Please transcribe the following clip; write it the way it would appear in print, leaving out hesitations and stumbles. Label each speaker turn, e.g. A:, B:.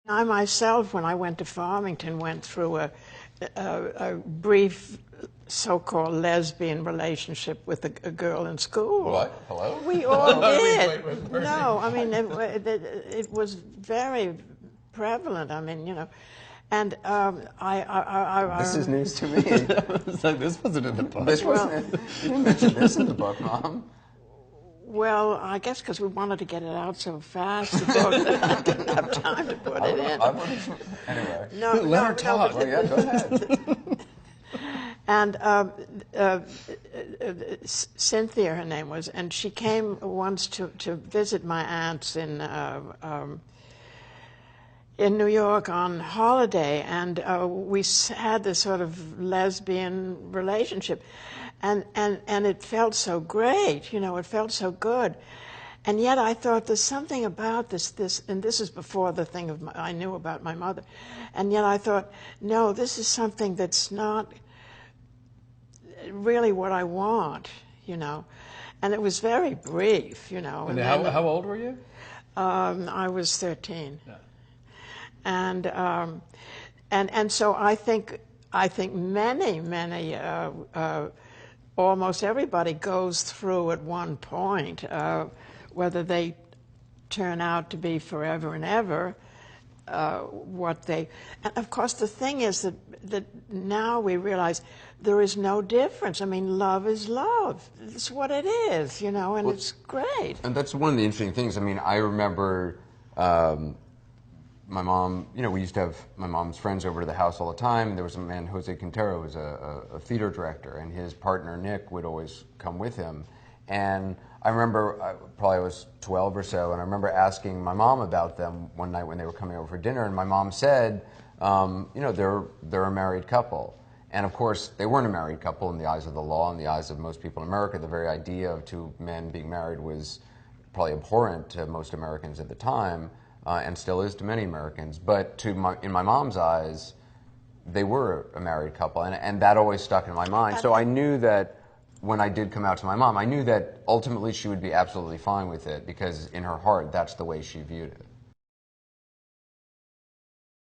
A: I myself, when I went to Farmington, went through a brief so-called lesbian relationship with a girl in school.
B: What? Hello?
A: We all did.
C: wait,
A: No, I mean, it was very prevalent. I mean, you know, and
B: This is news to me.
C: So this wasn't in the book.
B: This wasn't. You didn't mention this in the book, Mom.
A: Well, I guess because we wanted to get it out so fast, the book, that I didn't have time to put it in.
B: Anyway.
A: No,
C: Let her talk.
B: Well, yeah, go ahead.
A: And Cynthia, her name was, and she came once to visit my aunts in New York on holiday, and we had this sort of lesbian relationship, and it felt so great, you know, it felt so good. And yet I thought there's something about this, and this is before the thing of I knew about my mother, and yet I thought, no, this is something that's not really what I want, you know. And it was very brief, you know.
C: And how old were you?
A: I was 13.
C: Yeah.
A: And so I think many almost everybody goes through at one point, whether they turn out to be forever and ever what they. And of course, the thing is that now we realize there is no difference. I mean, love is love. It's what it is, you know, and well, it's great.
B: And that's one of the interesting things. I mean, I remember my mom, you know, we used to have my mom's friends over to the house all the time. There was a man, Jose Quintero, who was a theater director, and his partner, Nick, would always come with him. And I remember, probably I was 12 or so, and I remember asking my mom about them one night when they were coming over for dinner, and my mom said, you know, they're a married couple. And of course, they weren't a married couple in the eyes of the law, in the eyes of most people in America. The very idea of two men being married was probably abhorrent to most Americans at the time, and still is to many Americans. But in my mom's eyes, they were a married couple, and that always stuck in my mind. So I knew that when I did come out to my mom, I knew that ultimately she would be absolutely fine with it, because in her heart, that's the way she viewed it.